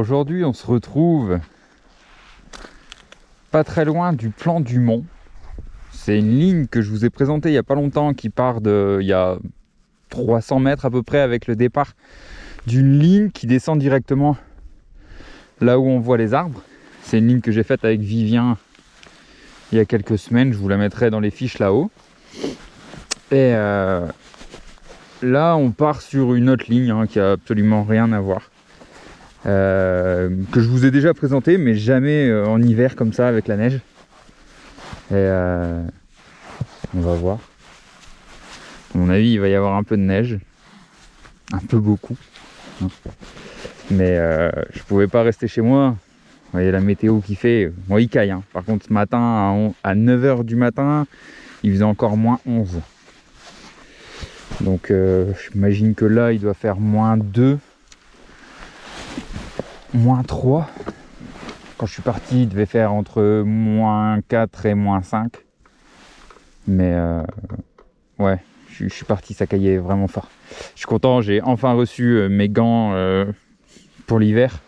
aujourd'hui on se retrouve pas très loin du plan du Mont. C'est une ligne que je vous ai présentée il n'y a pas longtemps qui part de il y a 300 mètres à peu près avec le départ d'une ligne qui descend directement là où on voit les arbres. C'est une ligne que j'ai faite avec Vivien il y a quelques semaines, je vous la mettrai dans les fiches là-haut. Et là on part sur une autre ligne qui a absolument rien à voir. Que je vous ai déjà présenté mais jamais en hiver comme ça avec la neige. Et on va voir. À mon avis il va y avoir un peu de neige. Un peu beaucoup. Mais je pouvais pas rester chez moi. Vous voyez la météo qui fait. Bon il caille. Par contre ce matin à 9h du matin il faisait encore moins 11. Donc j'imagine que là il doit faire moins 2. Moins 3. Quand je suis parti, il devait faire entre moins 4 et moins 5. Mais ouais, je suis parti, ça caillait vraiment fort. Je suis content, j'ai enfin reçu mes gants pour l'hiver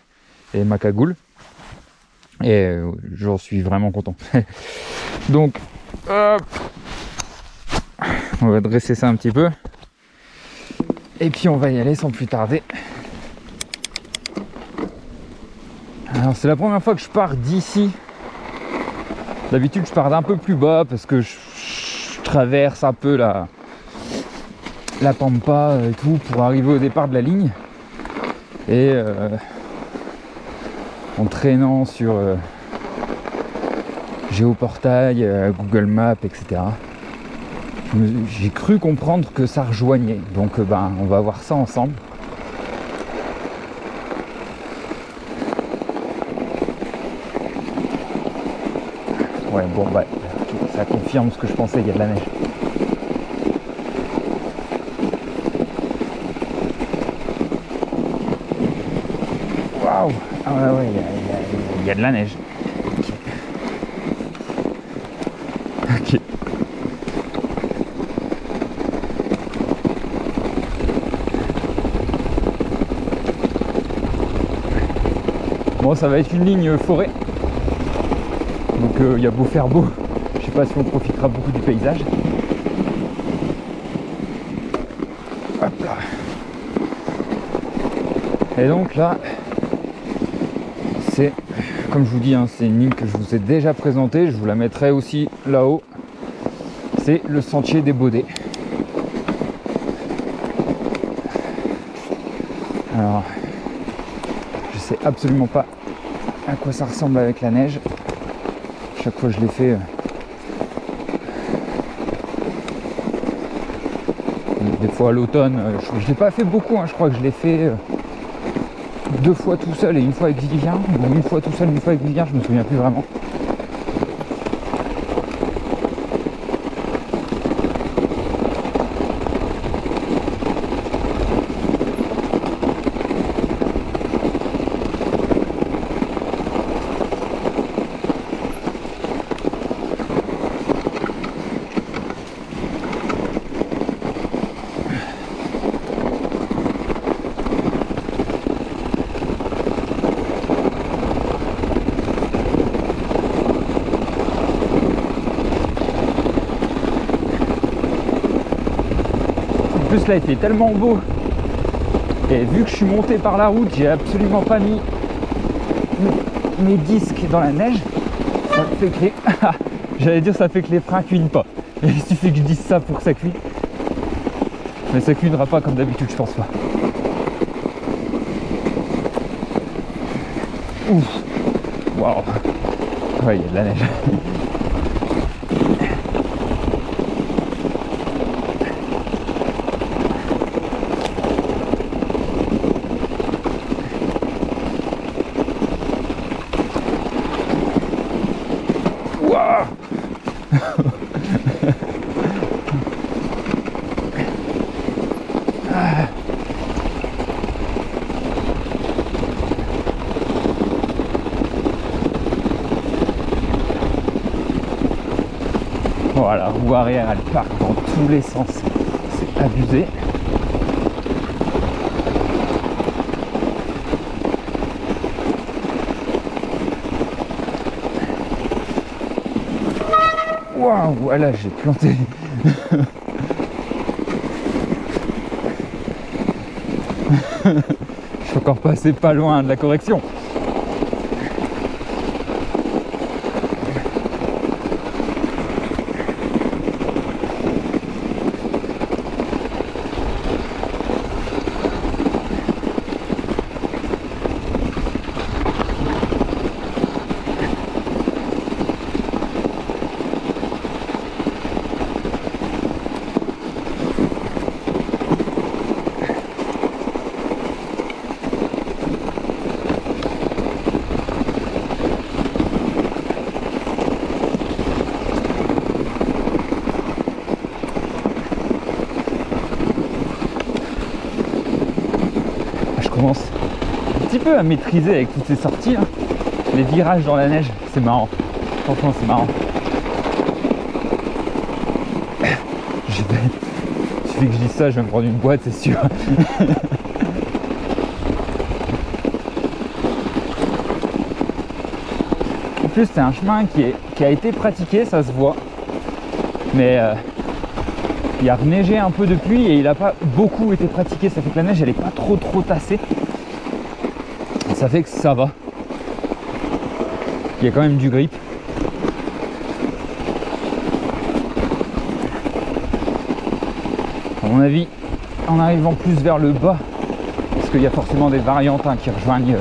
et ma cagoule. Et j'en suis vraiment content. Donc, hop, on va dresser ça un petit peu. Et puis on va y aller sans plus tarder. Alors c'est la première fois que je pars d'ici. D'habitude je pars d'un peu plus bas parce que je traverse un peu la pampa et tout pour arriver au départ de la ligne. Et en traînant sur Géoportail, Google Maps, etc. J'ai cru comprendre que ça rejoignait. Donc on va voir ça ensemble. Ouais, bon, ça confirme ce que je pensais, il y a de la neige. Waouh! Ah ouais, il y a de la neige. Ok. Bon, ça va être une ligne forêt. Donc il y a beau faire beau, je sais pas si on profitera beaucoup du paysage. Hop là. Et donc là, c'est, comme je vous dis, c'est une ligne que je vous ai déjà présentée, je vous la mettrai aussi là-haut. C'est le sentier des Baudets. Alors, je sais absolument pas à quoi ça ressemble avec la neige. Chaque fois je l'ai fait des fois à l'automne, je l'ai pas fait beaucoup, je crois que je l'ai fait 2 fois tout seul et une fois avec Vivien, ou une fois tout seul, une fois avec Vivien, je me souviens plus vraiment. En plus là il fait tellement beau et vu que je suis monté par la route, j'ai absolument pas mis mes disques dans la neige. Ça fait que les... J'allais dire ça fait que les freins cuinent pas. Et il suffit que je dise ça pour que ça cuise. Mais ça cuinera pas comme d'habitude, je pense pas. Ouf. Waouh. Ouais, il y a de la neige. Voilà, roue arrière elle part dans tous les sens, c'est abusé. Waouh, voilà, j'ai planté. Je suis encore passé pas loin de la correction. Commence un petit peu à maîtriser avec toutes ces sorties là. Les virages dans la neige, c'est marrant. Franchement, c'est marrant. Il suffit que je dise ça, je vais me prendre une boîte, c'est sûr. En plus, c'est un chemin qui a été pratiqué, ça se voit. Mais il a reneigé un peu depuis et il n'a pas beaucoup été pratiqué. Ça fait que la neige, elle n'est pas trop tassée. Et ça fait que ça va. Il y a quand même du grip. À mon avis, en arrivant plus vers le bas, parce qu'il y a forcément des variantes qui rejoignent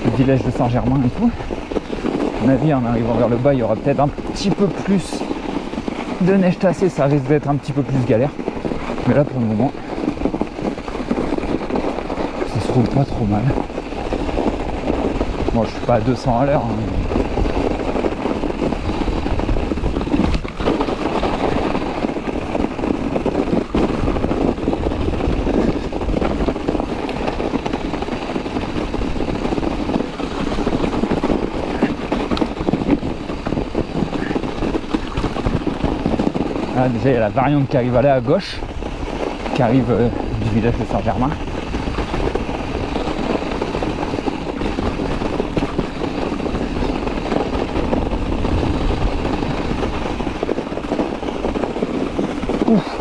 le village de Saint-Germain et tout. À mon avis, en arrivant vers le bas, il y aura peut-être un petit peu plus de neige tassée, ça risque d'être un petit peu plus galère. Mais là, pour le moment, ça se roule pas trop mal. Bon, je suis pas à 200 à l'heure. Ah, déjà, il y a la variante qui arrive à gauche, qui arrive du village de Saint-Germain. Ouf.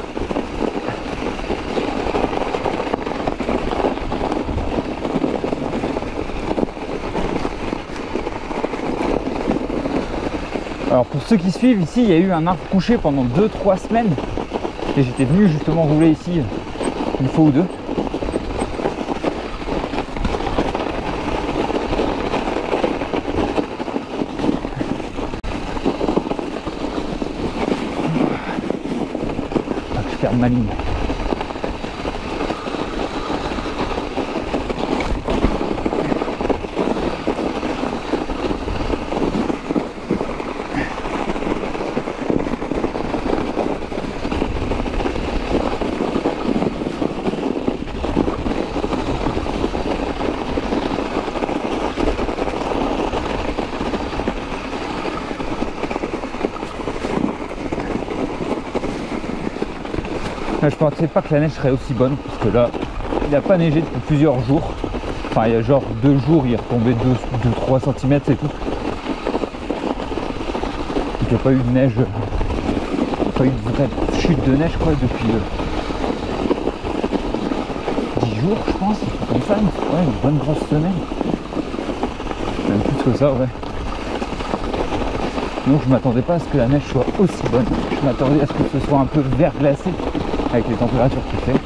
Alors pour ceux qui suivent, ici il y a eu un arbre couché pendant 2-3 semaines et j'étais venu justement rouler ici une fois ou deux. Je ferme ma ligne. Je pensais pas que la neige serait aussi bonne parce que là il n'a pas neigé depuis plusieurs jours. Enfin il y a genre 2 jours il est retombé 2-3 cm c'est tout. Donc il n'y a pas eu de neige, pas eu de vraie chute de neige quoi depuis 10 jours je pense, comme ça, ouais, une bonne grosse semaine. Même plus que ça ouais. Donc je m'attendais pas à ce que la neige soit aussi bonne. Je m'attendais à ce que ce soit un peu verglacé avec les températures qu'il fait.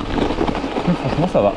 Mais franchement ça va.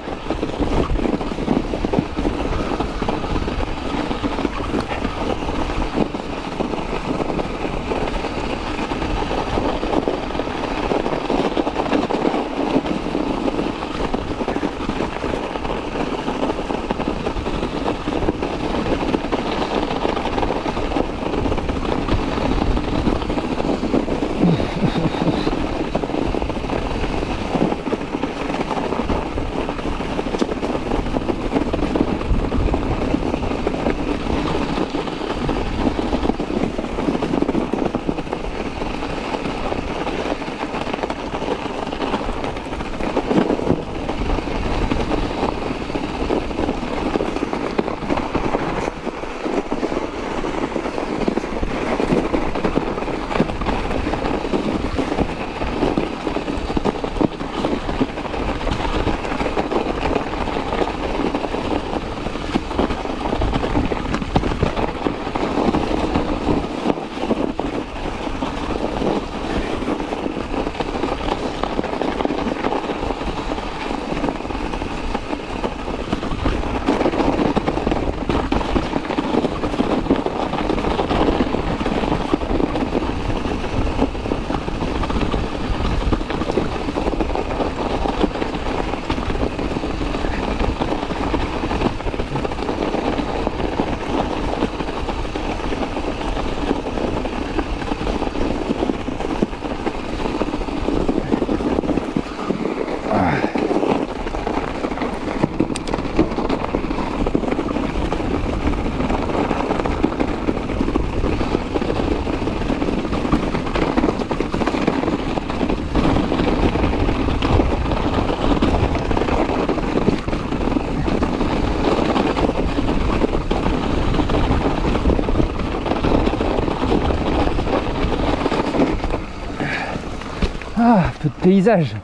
peu de paysage,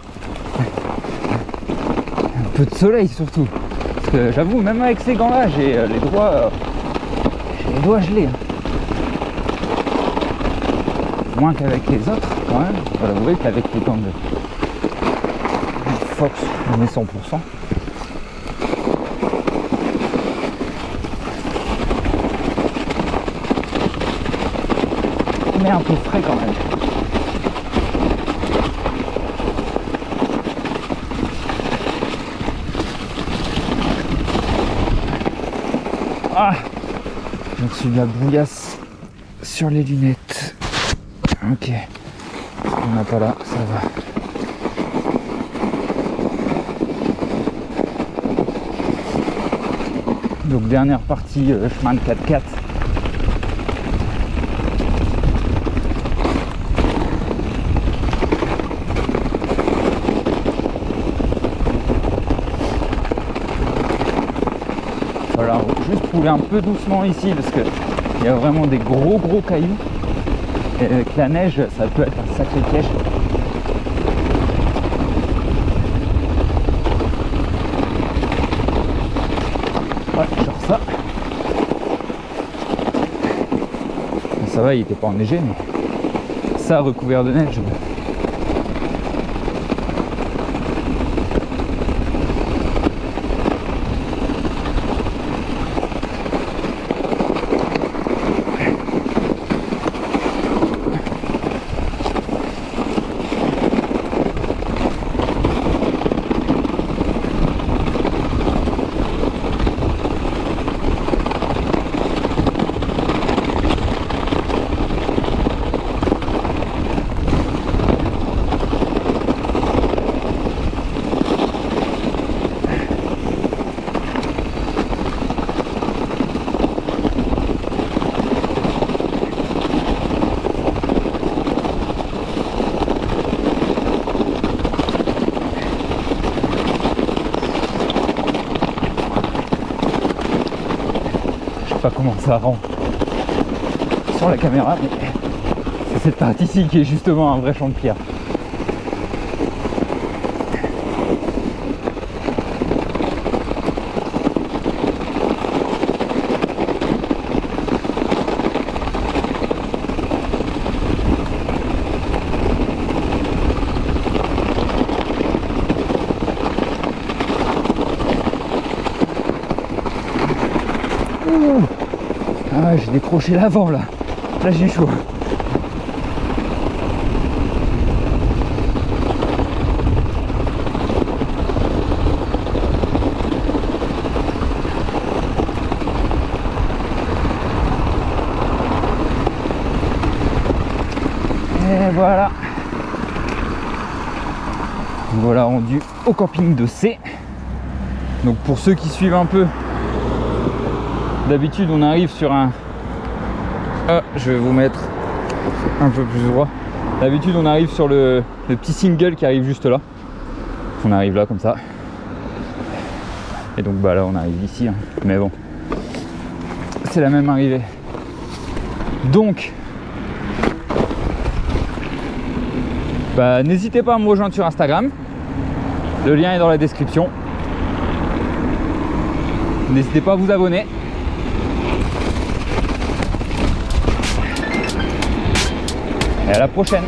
un peu de soleil surtout. Parce que j'avoue, même avec ces gants là, j'ai les doigts gelés. Moins qu'avec les autres quand même. Il faut l'avouer qu'avec les gants de Fox, on est 100%. Mais un peu frais quand même. Ah, j'ai reçu de la brouillasse sur les lunettes. Ok, on n'a pas là, ça va. Donc dernière partie chemin de 4x4. Voilà, juste rouler un peu doucement ici parce que il y a vraiment des gros cailloux. Et avec la neige, ça peut être un sacré piège. Ouais, genre ça. Ça va, il était pas enneigé, mais ça recouvert de neige. Pas comment ça rend sur la caméra, mais c'est cette partie-ci qui est justement un vrai champ de pierre. Ah, j'ai décroché l'avant là. Là j'ai chaud. Et voilà. Voilà rendu au camping de C. Donc pour ceux qui suivent un peu, d'habitude on arrive sur un... Ah, je vais vous mettre un peu plus droit. D'habitude on arrive sur le petit single qui arrive juste là. On arrive là comme ça. Et donc bah là on arrive ici. Hein. Mais bon, c'est la même arrivée. Donc bah, n'hésitez pas à me rejoindre sur Instagram. Le lien est dans la description. N'hésitez pas à vous abonner. Et à la prochaine.